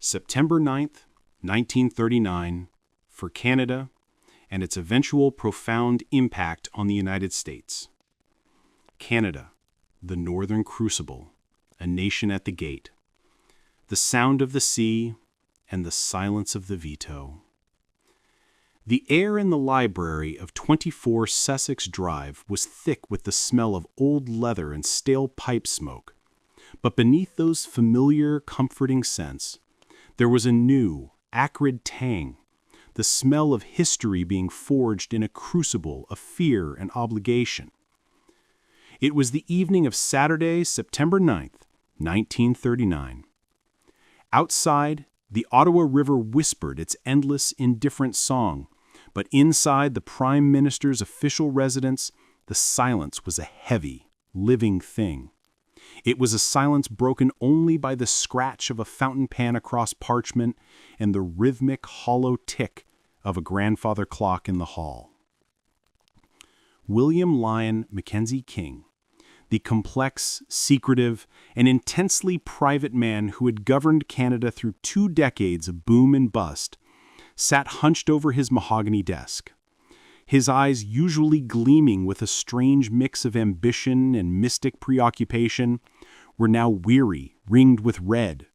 September 9th, 1939, for Canada and its eventual profound impact on the United States. Canada, the northern crucible, a nation at the gate, the sound of the sea and the silence of the veto. The air in the library of 24 Sussex Drive was thick with the smell of old leather and stale pipe smoke, but beneath those familiar, comforting scents, there was a new, acrid tang, the smell of history being forged in a crucible of fear and obligation. It was the evening of Saturday, September 9th, 1939. Outside, the Ottawa River whispered its endless, indifferent song, but inside the Prime Minister's official residence, the silence was a heavy, living thing. It was a silence broken only by the scratch of a fountain pen across parchment and the rhythmic, hollow tick of a grandfather clock in the hall. William Lyon Mackenzie King, the complex, secretive, and intensely private man who had governed Canada through 2 decades of boom and bust, sat hunched over his mahogany desk. His eyes, usually gleaming with a strange mix of ambition and mystic preoccupation, were now weary, ringed with red.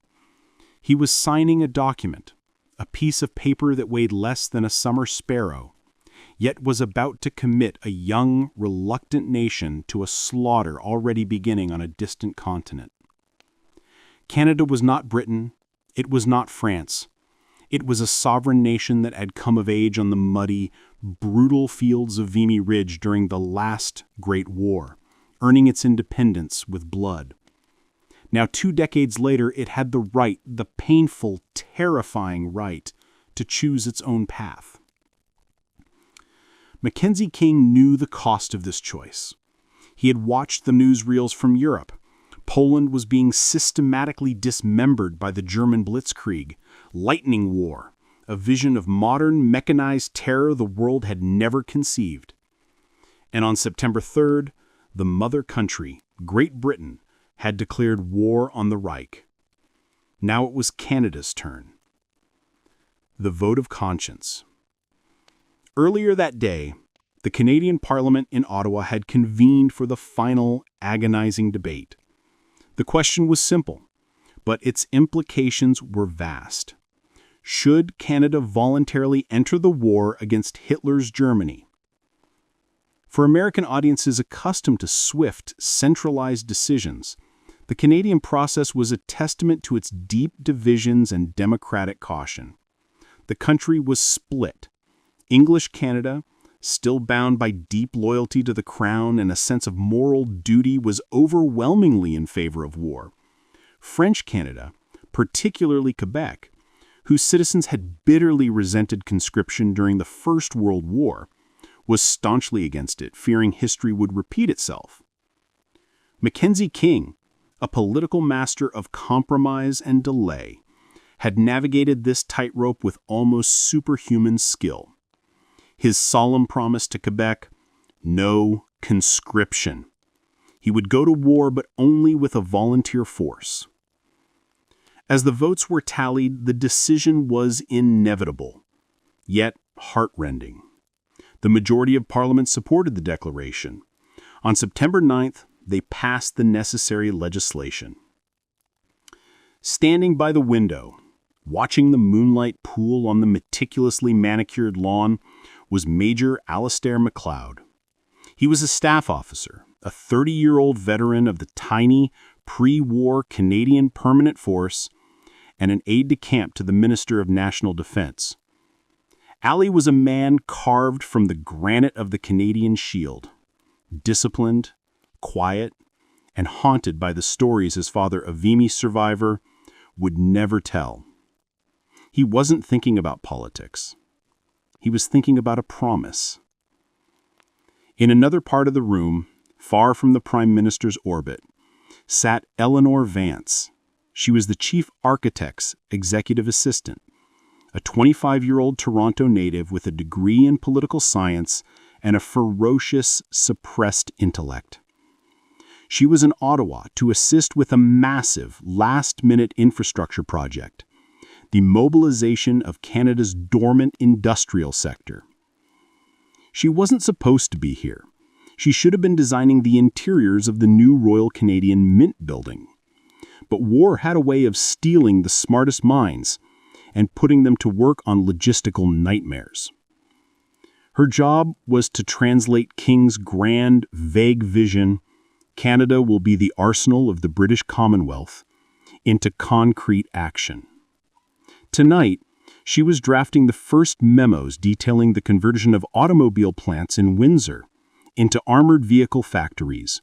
He was signing a document, a piece of paper that weighed less than a summer sparrow, yet was about to commit a young, reluctant nation to a slaughter already beginning on a distant continent. Canada was not Britain, it was not France. It was a sovereign nation that had come of age on the muddy, brutal fields of Vimy Ridge during the last Great War, earning its independence with blood. Now, 2 decades later, it had the right, the painful, terrifying right, to choose its own path. Mackenzie King knew the cost of this choice. He had watched the newsreels from Europe. Poland was being systematically dismembered by the German Blitzkrieg, lightning war, a vision of modern mechanized terror the world had never conceived. And on September 3rd, the mother country, Great Britain, had declared war on the Reich. Now it was Canada's turn. The vote of conscience. Earlier that day, the Canadian Parliament in Ottawa had convened for the final, agonizing debate. The question was simple, but its implications were vast. Should Canada voluntarily enter the war against Hitler's Germany? For American audiences accustomed to swift, centralized decisions, the Canadian process was a testament to its deep divisions and democratic caution. The country was split. English Canada, still bound by deep loyalty to the Crown and a sense of moral duty, was overwhelmingly in favor of war. French Canada, particularly Quebec, whose citizens had bitterly resented conscription during the First World War, was staunchly against it, fearing history would repeat itself. Mackenzie King, a political master of compromise and delay, had navigated this tightrope with almost superhuman skill. His solemn promise to Quebec, no conscription. He would go to war, but only with a volunteer force. As the votes were tallied, the decision was inevitable, yet heartrending. The majority of Parliament supported the declaration. On September 9th, they passed the necessary legislation. Standing by the window, watching the moonlight pool on the meticulously manicured lawn, was Major Alistair MacLeod. He was a staff officer, a 30-year-old veteran of the tiny, pre-war Canadian Permanent Force, and an aide-de-camp to the Minister of National Defence. Ali was a man carved from the granite of the Canadian Shield, disciplined, quiet, and haunted by the stories his father, a Vimy survivor, would never tell. He wasn't thinking about politics. He was thinking about a promise. In another part of the room, far from the Prime Minister's orbit, sat Eleanor Vance. She was the chief architect's executive assistant, a 25-year-old Toronto native with a degree in political science and a ferocious, suppressed intellect. She was in Ottawa to assist with a massive, last-minute infrastructure project, the mobilization of Canada's dormant industrial sector. She wasn't supposed to be here. She should have been designing the interiors of the new Royal Canadian Mint building. But war had a way of stealing the smartest minds and putting them to work on logistical nightmares. Her job was to translate King's grand, vague vision, Canada will be the arsenal of the British Commonwealth, into concrete action. Tonight, she was drafting the first memos detailing the conversion of automobile plants in Windsor into armored vehicle factories,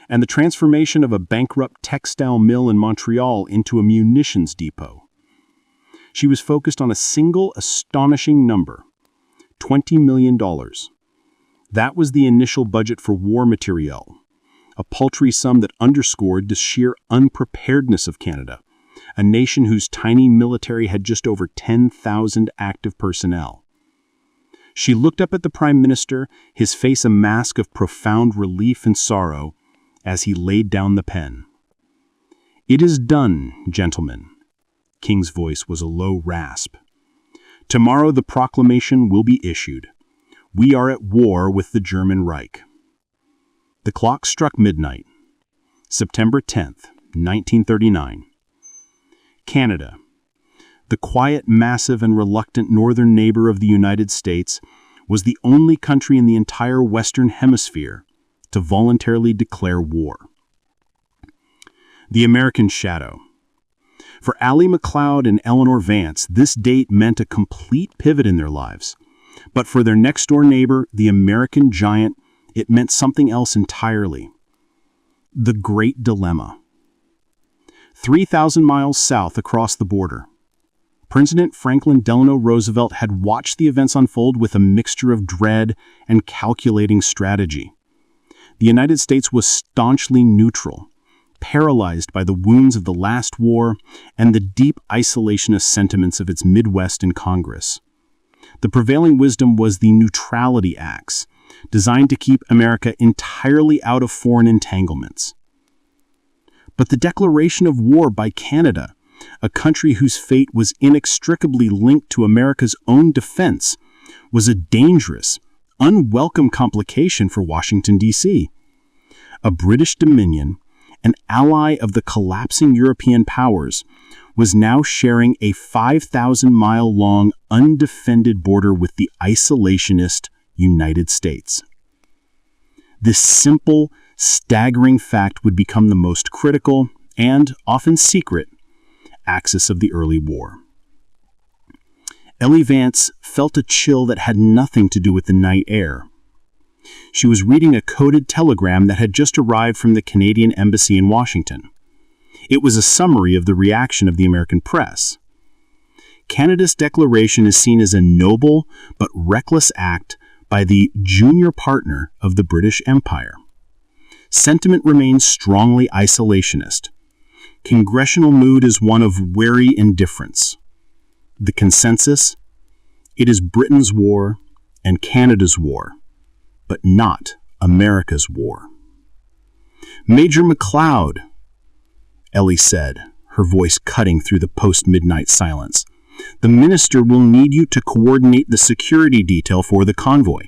and the transformation of a bankrupt textile mill in Montreal into a munitions depot. She was focused on a single astonishing number: $20 million. That was the initial budget for war materiel, a paltry sum that underscored the sheer unpreparedness of Canada, a nation whose tiny military had just over 10,000 active personnel. She looked up at the Prime Minister, his face a mask of profound relief and sorrow, as he laid down the pen. "It is done, gentlemen." King's voice was a low rasp. "Tomorrow the proclamation will be issued. We are at war with the German Reich." The clock struck midnight. September 10th, 1939. Canada, the quiet, massive, and reluctant northern neighbor of the United States, was the only country in the entire Western Hemisphere to voluntarily declare war. The American shadow. For Alistair MacLeod and Eleanor Vance, this date meant a complete pivot in their lives. But for their next-door neighbor, the American giant, it meant something else entirely. The Great Dilemma. 3,000 miles south across the border, President Franklin Delano Roosevelt had watched the events unfold with a mixture of dread and calculating strategy. The United States was staunchly neutral, paralyzed by the wounds of the last war and the deep isolationist sentiments of its Midwest and Congress. The prevailing wisdom was the Neutrality Acts, designed to keep America entirely out of foreign entanglements. But the declaration of war by Canada, a country whose fate was inextricably linked to America's own defense, was a dangerous, unwelcome complication for Washington, D.C. A British dominion, an ally of the collapsing European powers, was now sharing a 5,000-mile-long, undefended border with the isolationist United States. This simple, staggering fact would become the most critical and, often secret, axis of the early war. Ellie Vance felt a chill that had nothing to do with the night air. She was reading a coded telegram that had just arrived from the Canadian Embassy in Washington. It was a summary of the reaction of the American press. Canada's declaration is seen as a noble but reckless act by the junior partner of the British Empire. Sentiment remains strongly isolationist. Congressional mood is one of wary indifference. The consensus? It is Britain's war and Canada's war, but not America's war. "Major MacLeod," Ellie said, her voice cutting through the post-midnight silence, "the minister will need you to coordinate the security detail for the convoy,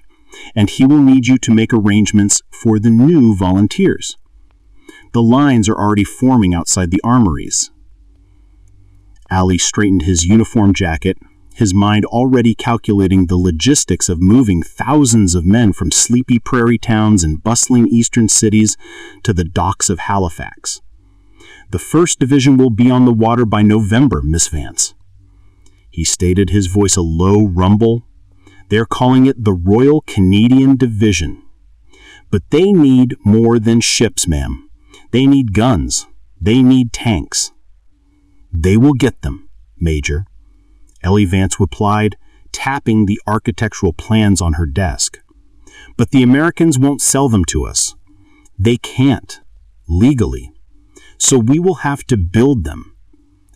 and he will need you to make arrangements for the new volunteers. The lines are already forming outside the armories." Ali straightened his uniform jacket, his mind already calculating the logistics of moving thousands of men from sleepy prairie towns and bustling eastern cities to the docks of Halifax. "The 1st Division will be on the water by November, Miss Vance." He stated, his voice a low rumble. "They're calling it the Royal Canadian Division. But they need more than ships, ma'am. They need guns. They need tanks." "They will get them, Major," Ellie Vance replied, tapping the architectural plans on her desk. "But the Americans won't sell them to us. They can't, legally. So we will have to build them,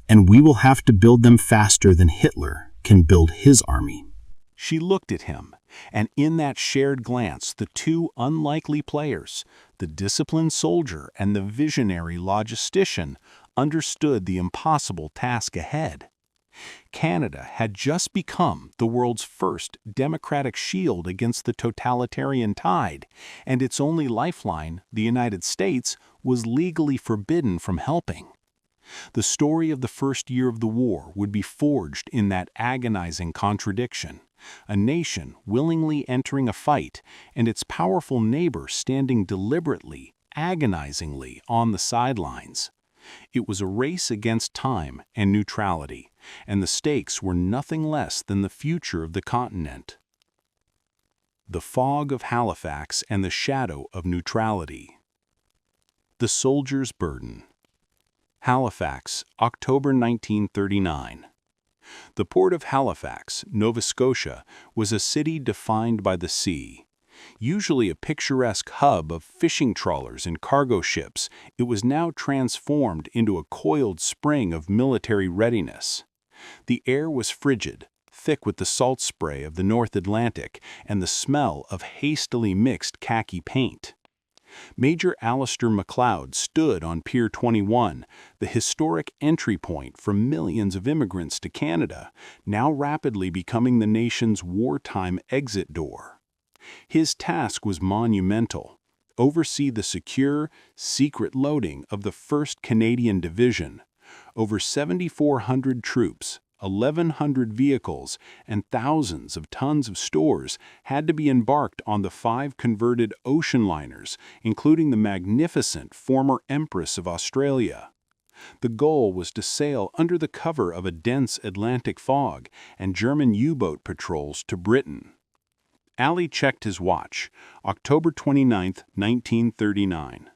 and we will have to build them faster than Hitler can build his army." She looked at him, and in that shared glance, the two unlikely players, the disciplined soldier and the visionary logistician, understood the impossible task ahead. Canada had just become the world's first democratic shield against the totalitarian tide, and its only lifeline, the United States, was legally forbidden from helping. The story of the first year of the war would be forged in that agonizing contradiction, a nation willingly entering a fight and its powerful neighbor standing deliberately, agonizingly on the sidelines. It was a race against time and neutrality, and the stakes were nothing less than the future of the continent. The fog of Halifax and the shadow of neutrality. The soldier's burden. Halifax, October 1939. The port of Halifax, Nova Scotia, was a city defined by the sea. Usually a picturesque hub of fishing trawlers and cargo ships, it was now transformed into a coiled spring of military readiness. The air was frigid, thick with the salt spray of the North Atlantic and the smell of hastily mixed khaki paint. Major Alistair MacLeod stood on Pier 21, the historic entry point for millions of immigrants to Canada, now rapidly becoming the nation's wartime exit door. His task was monumental: oversee the secure, secret loading of the 1st Canadian Division. Over 7,400 troops, 1,100 vehicles, and thousands of tons of stores had to be embarked on the 5 converted ocean liners, including the magnificent former Empress of Australia. The goal was to sail under the cover of a dense Atlantic fog and German U-boat patrols to Britain. Ali checked his watch, October 29, 1939.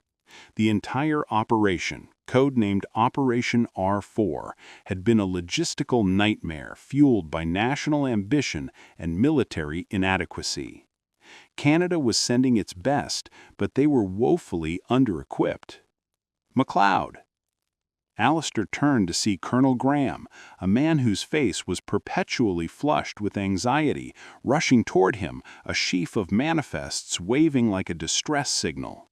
The entire operation, codenamed Operation R4, had been a logistical nightmare fueled by national ambition and military inadequacy. Canada was sending its best, but they were woefully under-equipped. MacLeod. Alistair turned to see Colonel Graham, a man whose face was perpetually flushed with anxiety, rushing toward him, a sheaf of manifests waving like a distress signal.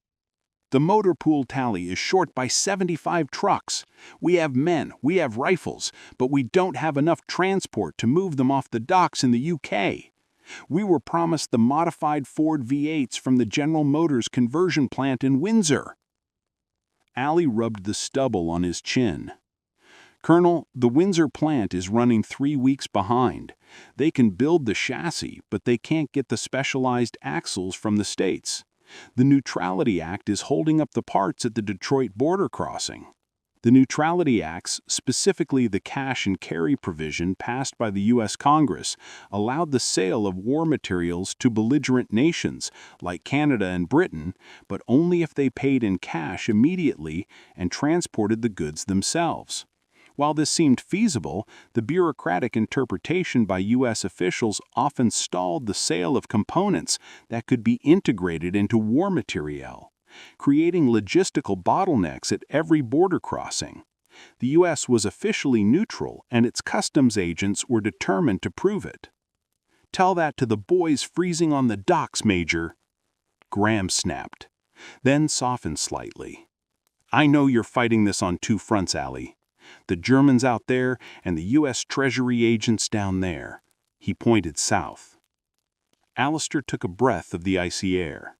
"The motor pool tally is short by 75 trucks. We have men, we have rifles, but we don't have enough transport to move them off the docks in the UK. We were promised the modified Ford V8s from the General Motors conversion plant in Windsor." Ali rubbed the stubble on his chin. "Colonel, the Windsor plant is running 3 weeks behind. They can build the chassis, but they can't get the specialized axles from the States. The Neutrality Act is holding up the parts at the Detroit border crossing." The Neutrality Acts, specifically the cash and carry provision passed by the U.S. Congress, allowed the sale of war materials to belligerent nations like Canada and Britain, but only if they paid in cash immediately and transported the goods themselves. While this seemed feasible, the bureaucratic interpretation by U.S. officials often stalled the sale of components that could be integrated into war materiel, creating logistical bottlenecks at every border crossing. The U.S. was officially neutral, and its customs agents were determined to prove it. "Tell that to the boys freezing on the docks, Major," Graham snapped, then softened slightly. "I know you're fighting this on 2 fronts, Ali. The Germans out there and the U.S. Treasury agents down there." He pointed south. Alistair took a breath of the icy air.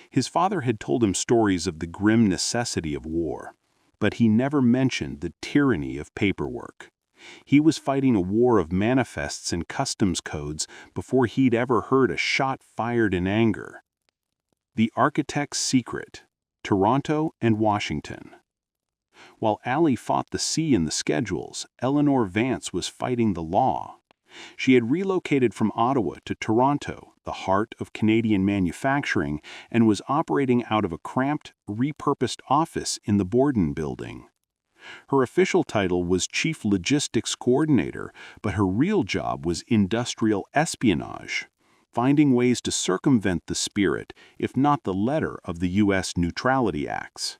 His father had told him stories of the grim necessity of war, but he never mentioned the tyranny of paperwork. He was fighting a war of manifests and customs codes before he'd ever heard a shot fired in anger. The Architect's Secret, Toronto and Washington. While Ali fought the sea in the schedules, Eleanor Vance was fighting the law. She had relocated from Ottawa to Toronto, the heart of Canadian manufacturing, and was operating out of a cramped, repurposed office in the Borden building. Her official title was Chief Logistics Coordinator, but her real job was industrial espionage, finding ways to circumvent the spirit, if not the letter, of the U.S. Neutrality Acts.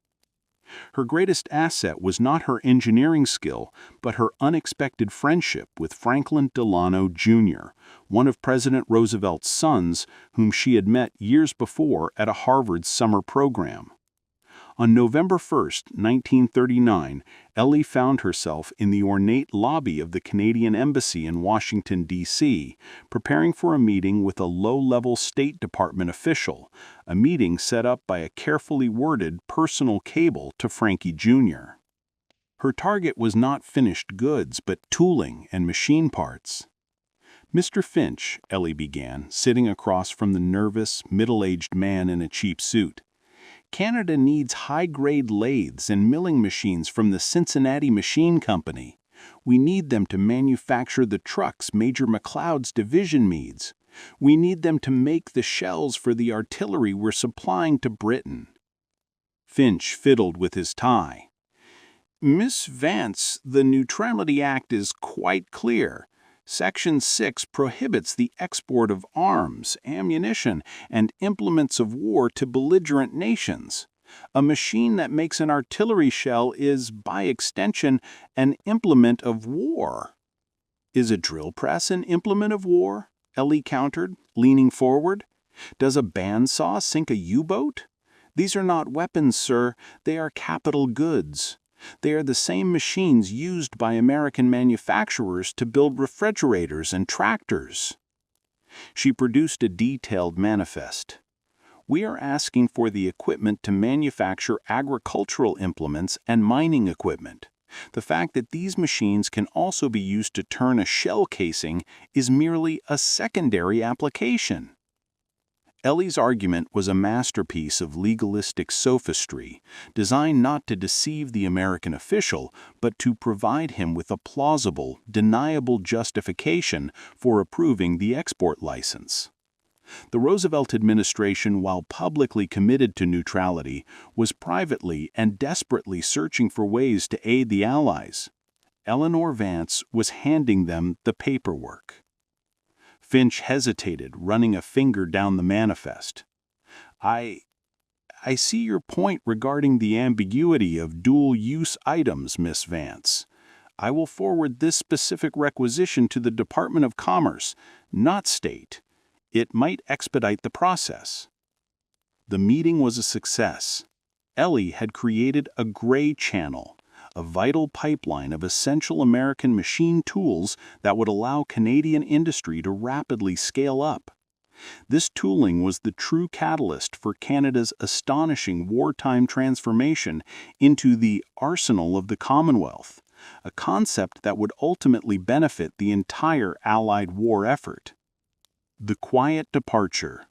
Her greatest asset was not her engineering skill, but her unexpected friendship with Franklin Delano Jr., one of President Roosevelt's sons, whom she had met years before at a Harvard summer program. On November 1st, 1939, Ellie found herself in the ornate lobby of the Canadian Embassy in Washington, D.C., preparing for a meeting with a low-level State Department official, a meeting set up by a carefully worded personal cable to Frankie Jr. Her target was not finished goods, but tooling and machine parts. "Mr. Finch," Ellie began, sitting across from the nervous, middle-aged man in a cheap suit, "Canada needs high-grade lathes and milling machines from the Cincinnati Machine Company. We need them to manufacture the trucks Major MacLeod's division needs. We need them to make the shells for the artillery we're supplying to Britain." Finch fiddled with his tie. "Miss Vance, the Neutrality Act is quite clear. Section 6 prohibits the export of arms, ammunition, and implements of war to belligerent nations. A machine that makes an artillery shell is, by extension, an implement of war." "Is a drill press an implement of war?" Ellie countered, leaning forward. "Does a bandsaw sink a U-boat? These are not weapons, sir. They are capital goods. They are the same machines used by American manufacturers to build refrigerators and tractors." She produced a detailed manifest. "We are asking for the equipment to manufacture agricultural implements and mining equipment. The fact that these machines can also be used to turn a shell casing is merely a secondary application." Ellie's argument was a masterpiece of legalistic sophistry, designed not to deceive the American official, but to provide him with a plausible, deniable justification for approving the export license. The Roosevelt administration, while publicly committed to neutrality, was privately and desperately searching for ways to aid the Allies. Eleanor Vance was handing them the paperwork. Finch hesitated, running a finger down the manifest. I see your point regarding the ambiguity of dual-use items, Miss Vance. I will forward this specific requisition to the Department of Commerce, not State. It might expedite the process." The meeting was a success. Ellie had created a gray channel, a vital pipeline of essential American machine tools that would allow Canadian industry to rapidly scale up. This tooling was the true catalyst for Canada's astonishing wartime transformation into the arsenal of the Commonwealth, a concept that would ultimately benefit the entire Allied war effort. The quiet departure.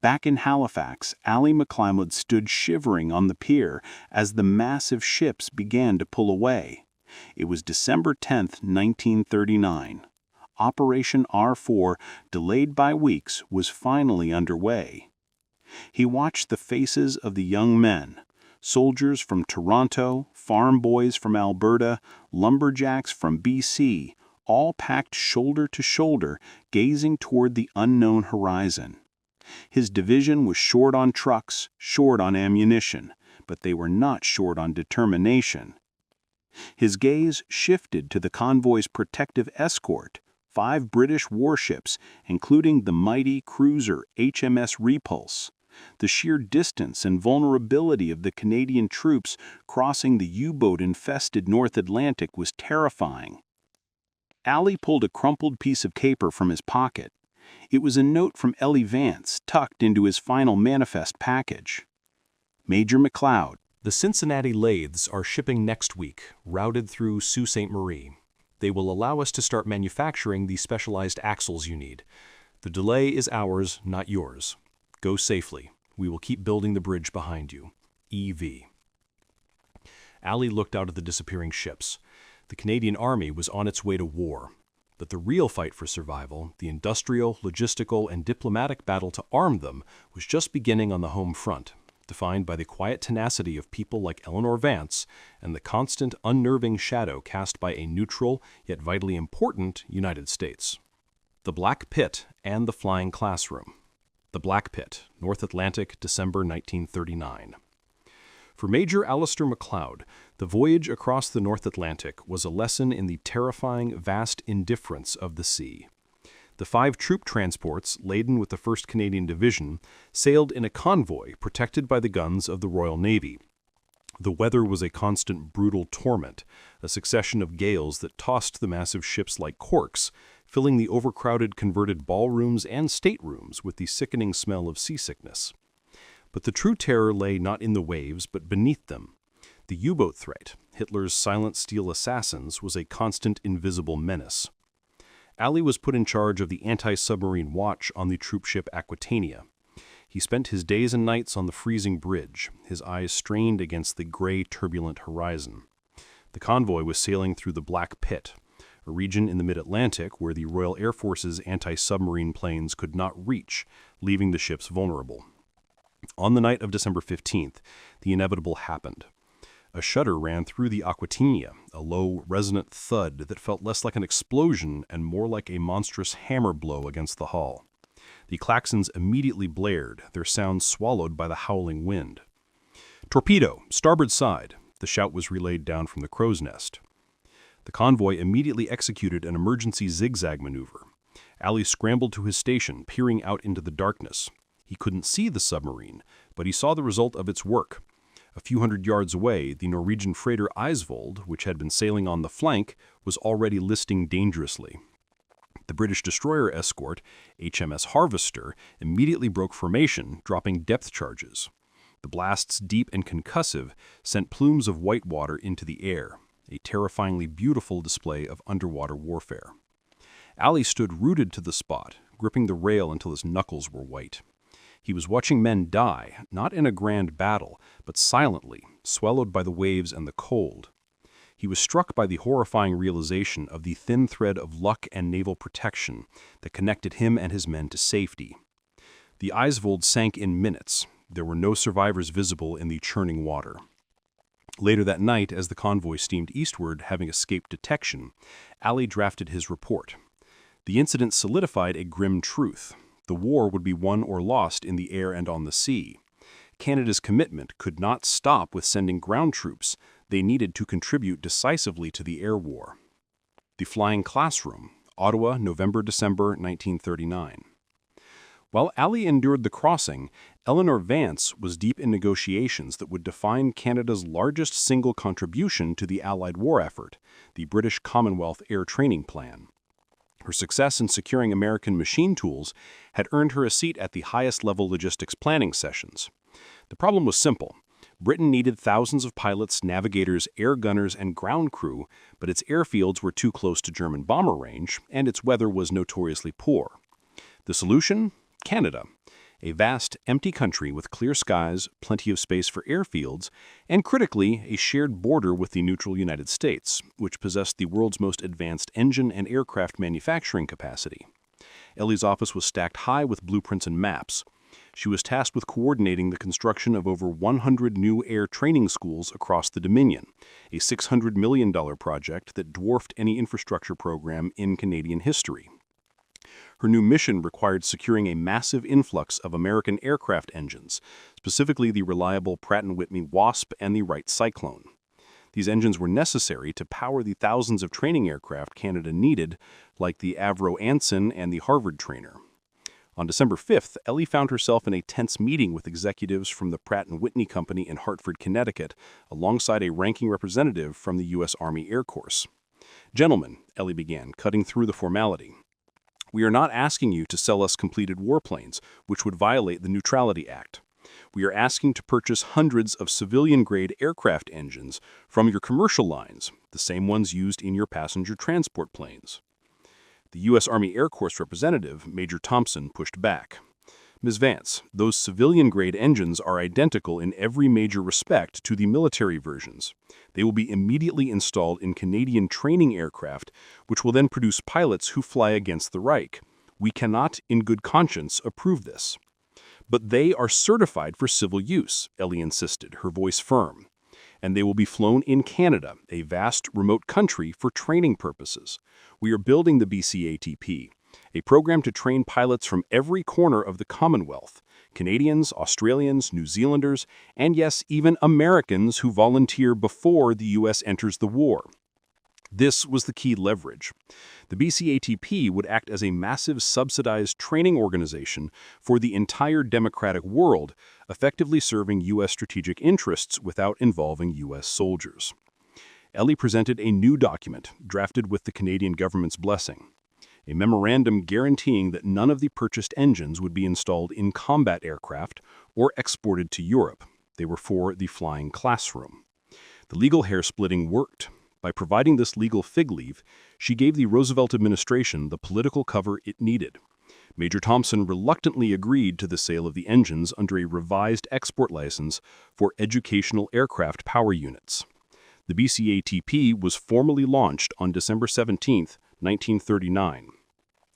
Back in Halifax, Alistair MacLeod stood shivering on the pier as the massive ships began to pull away. It was December 10, 1939. Operation R4, delayed by weeks, was finally underway. He watched the faces of the young men, soldiers from Toronto, farm boys from Alberta, lumberjacks from BC, all packed shoulder to shoulder, gazing toward the unknown horizon. His division was short on trucks, short on ammunition, but they were not short on determination. His gaze shifted to the convoy's protective escort, 5 British warships, including the mighty cruiser HMS Repulse. The sheer distance and vulnerability of the Canadian troops crossing the U-boat-infested North Atlantic was terrifying. Allie pulled a crumpled piece of paper from his pocket. It was a note from Ellie Vance tucked into his final manifest package. "Major MacLeod, the Cincinnati lathes are shipping next week, routed through Sault Ste. Marie. They will allow us to start manufacturing the specialized axles you need. The delay is ours, not yours. Go safely. We will keep building the bridge behind you. E.V." Allie looked out at the disappearing ships. The Canadian Army was on its way to war. But the real fight for survival, the industrial, logistical, and diplomatic battle to arm them, was just beginning on the home front, defined by the quiet tenacity of people like Eleanor Vance and the constant, unnerving shadow cast by a neutral, yet vitally important, United States. The Black Pit and the Flying Classroom. The Black Pit, North Atlantic, December 1939. For Major Alistair MacLeod, the voyage across the North Atlantic was a lesson in the terrifying, vast indifference of the sea. The 5 troop transports, laden with the 1st Canadian Division, sailed in a convoy protected by the guns of the Royal Navy. The weather was a constant brutal torment, a succession of gales that tossed the massive ships like corks, filling the overcrowded converted ballrooms and staterooms with the sickening smell of seasickness. But the true terror lay not in the waves, but beneath them. The U-boat threat, Hitler's silent steel assassins, was a constant invisible menace. Ali was put in charge of the anti-submarine watch on the troop ship Aquitania. He spent his days and nights on the freezing bridge, his eyes strained against the gray, turbulent horizon. The convoy was sailing through the Black Pit, a region in the mid-Atlantic where the Royal Air Force's anti-submarine planes could not reach, leaving the ships vulnerable. On the night of December 15th, the inevitable happened. A shudder ran through the Aquitania, a low, resonant thud that felt less like an explosion and more like a monstrous hammer blow against the hull. The klaxons immediately blared, their sounds swallowed by the howling wind. "Torpedo, starboard side," the shout was relayed down from the crow's nest. The convoy immediately executed an emergency zigzag maneuver. Ali scrambled to his station, peering out into the darkness. He couldn't see the submarine, but he saw the result of its work. A few hundred yards away, the Norwegian freighter Isvold, which had been sailing on the flank, was already listing dangerously. The British destroyer escort, HMS Harvester, immediately broke formation, dropping depth charges. The blasts, deep and concussive, sent plumes of white water into the air, a terrifyingly beautiful display of underwater warfare. Ali stood rooted to the spot, gripping the rail until his knuckles were white. He was watching men die, not in a grand battle, but silently, swallowed by the waves and the cold. He was struck by the horrifying realization of the thin thread of luck and naval protection that connected him and his men to safety. The Isvold sank in minutes. There were no survivors visible in the churning water. Later that night, as the convoy steamed eastward, having escaped detection, Ali drafted his report. The incident solidified a grim truth. The war would be won or lost in the air and on the sea. Canada's commitment could not stop with sending ground troops. They needed to contribute decisively to the air war. The Flying Classroom, Ottawa, November-December 1939. While Ali endured the crossing, Eleanor Vance was deep in negotiations that would define Canada's largest single contribution to the Allied war effort, the British Commonwealth Air Training Plan. Her success in securing American machine tools had earned her a seat at the highest-level logistics planning sessions. The problem was simple. Britain needed thousands of pilots, navigators, air gunners, and ground crew, but its airfields were too close to German bomber range, and its weather was notoriously poor. The solution? Canada. A vast, empty country with clear skies, plenty of space for airfields, and critically, a shared border with the neutral United States, which possessed the world's most advanced engine and aircraft manufacturing capacity. Ellie's office was stacked high with blueprints and maps. She was tasked with coordinating the construction of over 100 new air training schools across the Dominion, a $600 million project that dwarfed any infrastructure program in Canadian history. Her new mission required securing a massive influx of American aircraft engines, specifically the reliable Pratt & Whitney Wasp and the Wright Cyclone. These engines were necessary to power the thousands of training aircraft Canada needed, like the Avro Anson and the Harvard Trainer. On December 5th, Ellie found herself in a tense meeting with executives from the Pratt & Whitney Company in Hartford, Connecticut, alongside a ranking representative from the U.S. Army Air Corps. "Gentlemen," Ellie began, cutting through the formality, "we are not asking you to sell us completed warplanes, which would violate the Neutrality Act. We are asking to purchase hundreds of civilian-grade aircraft engines from your commercial lines, the same ones used in your passenger transport planes." The U.S. Army Air Corps representative, Major Thompson, pushed back. "Ms. Vance, those civilian-grade engines are identical in every major respect to the military versions. They will be immediately installed in Canadian training aircraft, which will then produce pilots who fly against the Reich. We cannot, in good conscience, approve this." "But they are certified for civil use," Ellie insisted, her voice firm. "And they will be flown in Canada, a vast, remote country, for training purposes. We are building the BCATP, a program to train pilots from every corner of the Commonwealth, Canadians, Australians, New Zealanders, and yes, even Americans who volunteer before the U.S. enters the war. This was the key leverage. The BCATP would act as a massive subsidized training organization for the entire democratic world, effectively serving U.S. strategic interests without involving U.S. soldiers. Ellie presented a new document, drafted with the Canadian government's blessing, a memorandum guaranteeing that none of the purchased engines would be installed in combat aircraft or exported to Europe. They were for the flying classroom. The legal hair-splitting worked. By providing this legal fig leaf, she gave the Roosevelt administration the political cover it needed. Major Thompson reluctantly agreed to the sale of the engines under a revised export license for educational aircraft power units. The BCATP was formally launched on December 17, 1939.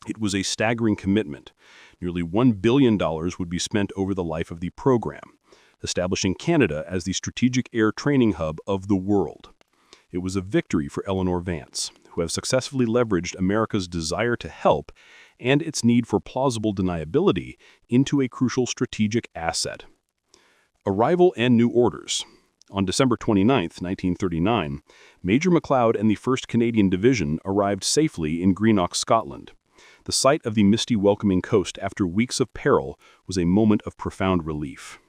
It was a staggering commitment. Nearly $1 billion would be spent over the life of the program, establishing Canada as the strategic air training hub of the world. It was a victory for Eleanor Vance, who have successfully leveraged America's desire to help and its need for plausible deniability into a crucial strategic asset. Arrival and new orders. On December 29, 1939, Major MacLeod and the 1st Canadian Division arrived safely in Greenock, Scotland. The sight of the misty welcoming coast after weeks of peril was a moment of profound relief.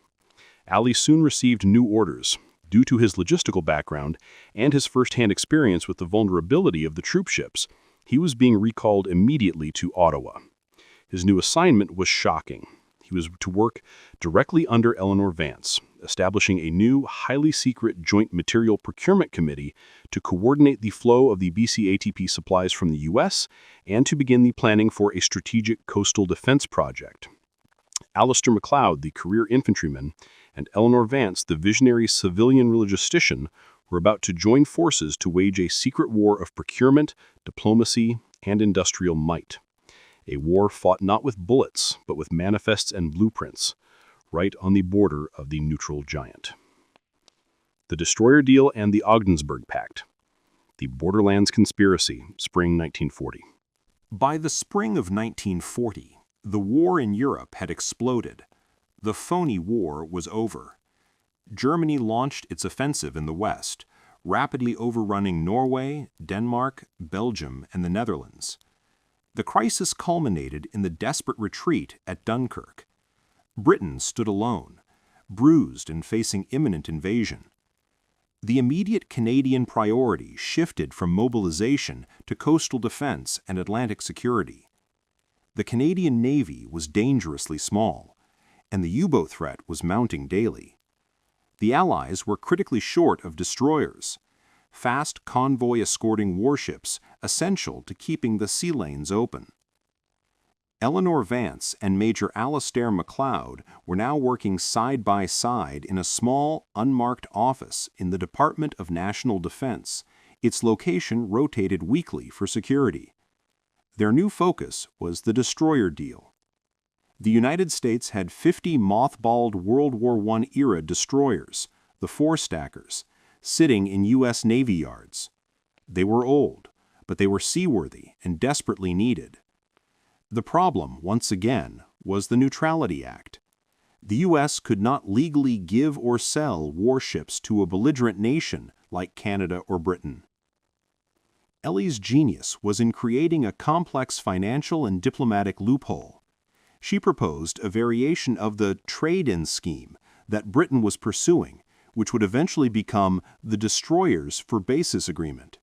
Ali soon received new orders. Due to his logistical background and his first-hand experience with the vulnerability of the troop ships, he was being recalled immediately to Ottawa. His new assignment was shocking. He was to work directly under Eleanor Vance, establishing a new, highly secret Joint Material Procurement Committee to coordinate the flow of the BCATP supplies from the U.S. and to begin the planning for a strategic coastal defense project. Alistair MacLeod, the career infantryman, and Eleanor Vance, the visionary civilian logistician, were about to join forces to wage a secret war of procurement, diplomacy, and industrial might. A war fought not with bullets, but with manifests and blueprints, right on the border of the neutral giant. The Destroyer Deal and the Ogdensburg Pact. The Borderlands Conspiracy, spring 1940. By the spring of 1940, the war in Europe had exploded. The phony war was over. Germany launched its offensive in the West, rapidly overrunning Norway, Denmark, Belgium, and the Netherlands. The crisis culminated in the desperate retreat at Dunkirk. Britain stood alone, bruised and facing imminent invasion. The immediate Canadian priority shifted from mobilization to coastal defense and Atlantic security. The Canadian Navy was dangerously small, and the U-boat threat was mounting daily. The Allies were critically short of destroyers, fast convoy-escorting warships essential to keeping the sea lanes open. Eleanor Vance and Major Alistair MacLeod were now working side by side in a small, unmarked office in the Department of National Defense. Its location rotated weekly for security. Their new focus was the destroyer deal. The United States had 50 mothballed World War I-era destroyers, the four-stackers, sitting in U.S. Navy yards. They were old, but they were seaworthy and desperately needed. The problem, once again, was the Neutrality Act. The U.S. could not legally give or sell warships to a belligerent nation like Canada or Britain. Ellie's genius was in creating a complex financial and diplomatic loophole. She proposed a variation of the trade-in scheme that Britain was pursuing, which would eventually become the Destroyers for Bases Agreement.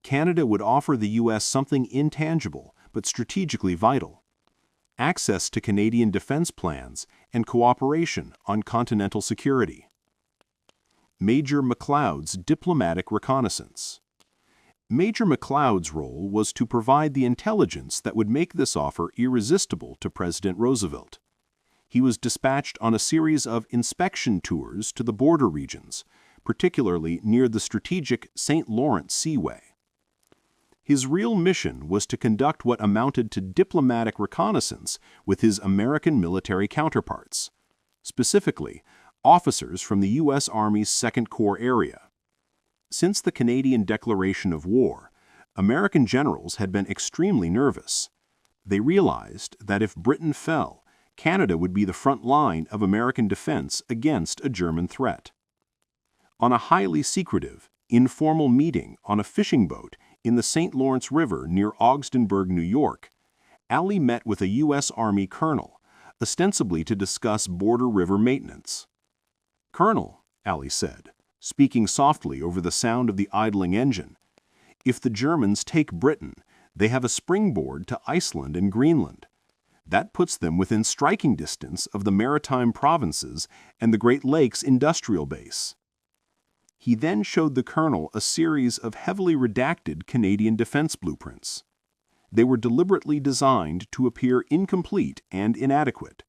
Canada would offer the U.S. something intangible but strategically vital: access to Canadian defense plans and cooperation on continental security. Major MacLeod's diplomatic reconnaissance. Major MacLeod's role was to provide the intelligence that would make this offer irresistible to President Roosevelt. He was dispatched on a series of inspection tours to the border regions, particularly near the strategic St. Lawrence Seaway. His real mission was to conduct what amounted to diplomatic reconnaissance with his American military counterparts, specifically officers from the U.S. Army's Second Corps area. Since the Canadian declaration of war, American generals had been extremely nervous. They realized that if Britain fell, Canada would be the front line of American defense against a German threat. On a highly secretive, informal meeting on a fishing boat in the St. Lawrence River near Ogdensburg, New York, Ali met with a U.S. Army colonel, ostensibly to discuss border river maintenance. "Colonel," Ali said, speaking softly over the sound of the idling engine, "if the Germans take Britain, they have a springboard to Iceland and Greenland. That puts them within striking distance of the maritime provinces and the Great Lakes industrial base." He then showed the colonel a series of heavily redacted Canadian defense blueprints. They were deliberately designed to appear incomplete and inadequate.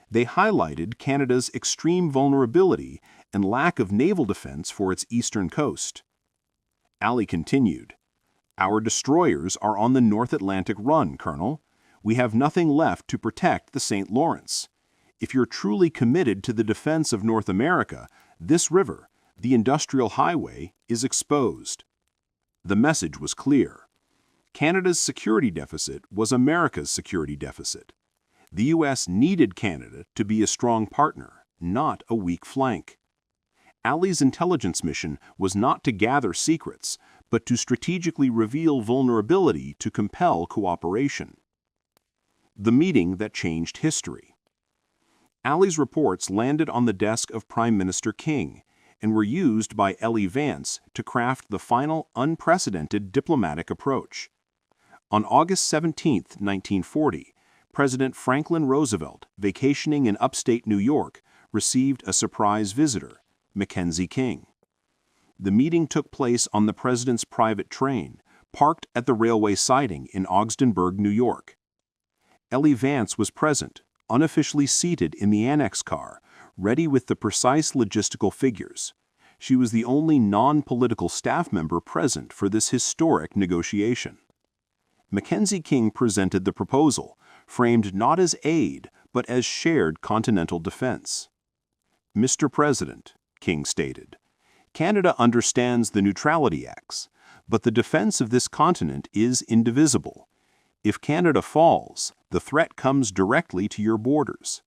They highlighted Canada's extreme vulnerability and lack of naval defense for its eastern coast. Ali continued, "Our destroyers are on the North Atlantic run, Colonel. We have nothing left to protect the St. Lawrence. If you're truly committed to the defense of North America, this river, the industrial highway, is exposed." The message was clear. Canada's security deficit was America's security deficit. The U.S. needed Canada to be a strong partner, not a weak flank. Ali's intelligence mission was not to gather secrets, but to strategically reveal vulnerability to compel cooperation. The meeting that changed history. Ali's reports landed on the desk of Prime Minister King and were used by Eleanor Vance to craft the final unprecedented diplomatic approach. On August 17, 1940, President Franklin Roosevelt, vacationing in upstate New York, received a surprise visitor, Mackenzie King. The meeting took place on the president's private train, parked at the railway siding in Ogdensburg, New York. Eleanor Vance was present, unofficially seated in the annex car, ready with the precise logistical figures. She was the only non-political staff member present for this historic negotiation. Mackenzie King presented the proposal, framed not as aid, but as shared continental defense. "Mr. President," King stated, "Canada understands the Neutrality Acts, but the defense of this continent is indivisible. If Canada falls, the threat comes directly to your borders."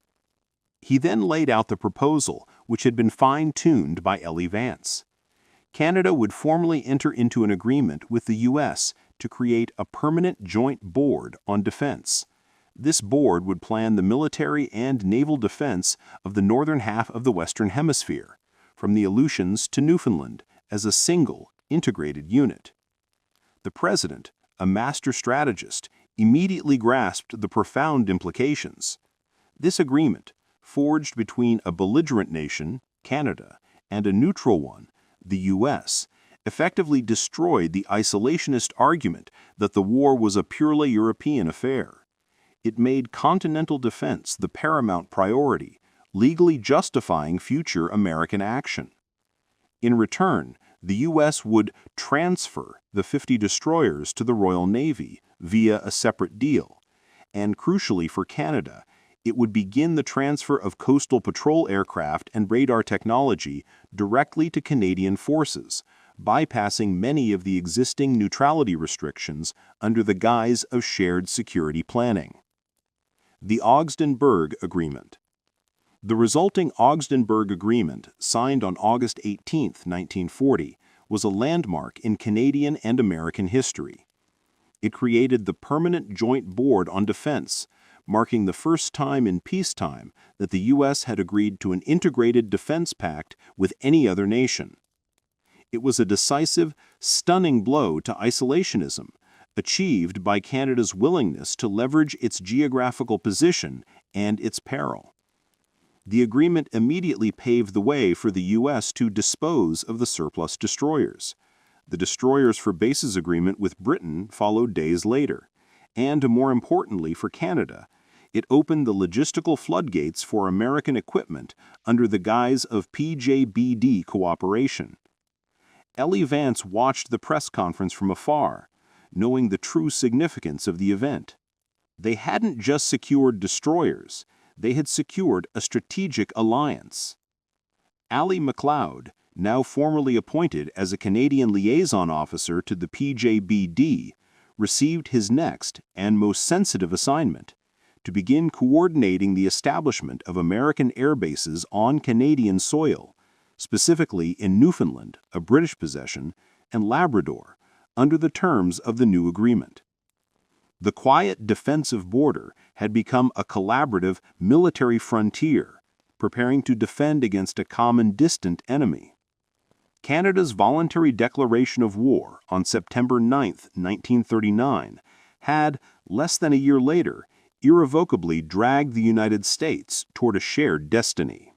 He then laid out the proposal, which had been fine-tuned by Eleanor Vance. Canada would formally enter into an agreement with the U.S. to create a permanent joint board on defense. This board would plan the military and naval defense of the northern half of the Western Hemisphere, from the Aleutians to Newfoundland, as a single, integrated unit. The President, a master strategist, immediately grasped the profound implications. This agreement, forged between a belligerent nation, Canada, and a neutral one, the U.S., effectively destroyed the isolationist argument that the war was a purely European affair. It made continental defense the paramount priority, legally justifying future American action. In return, the U.S. would transfer the 50 destroyers to the Royal Navy via a separate deal, and crucially for Canada, it would begin the transfer of coastal patrol aircraft and radar technology directly to Canadian forces, bypassing many of the existing neutrality restrictions under the guise of shared security planning. The Ogdensburg Agreement. The resulting Ogdensburg Agreement, signed on August 18, 1940, was a landmark in Canadian and American history. It created the Permanent Joint Board on Defense, marking the first time in peacetime that the U.S. had agreed to an integrated defense pact with any other nation. It was a decisive, stunning blow to isolationism, achieved by Canada's willingness to leverage its geographical position and its peril. The agreement immediately paved the way for the U.S. to dispose of the surplus destroyers. The Destroyers for Bases Agreement with Britain followed days later, and more importantly for Canada, it opened the logistical floodgates for American equipment under the guise of PJBD cooperation. Eleanor Vance watched the press conference from afar, knowing the true significance of the event. They hadn't just secured destroyers, they had secured a strategic alliance. Alistair MacLeod, now formally appointed as a Canadian liaison officer to the PJBD, received his next and most sensitive assignment, to begin coordinating the establishment of American air bases on Canadian soil, specifically in Newfoundland, a British possession, and Labrador, under the terms of the new agreement. The quiet defensive border had become a collaborative military frontier, preparing to defend against a common distant enemy. Canada's voluntary declaration of war on September 9, 1939, had, less than a year later, irrevocably dragged the United States toward a shared destiny.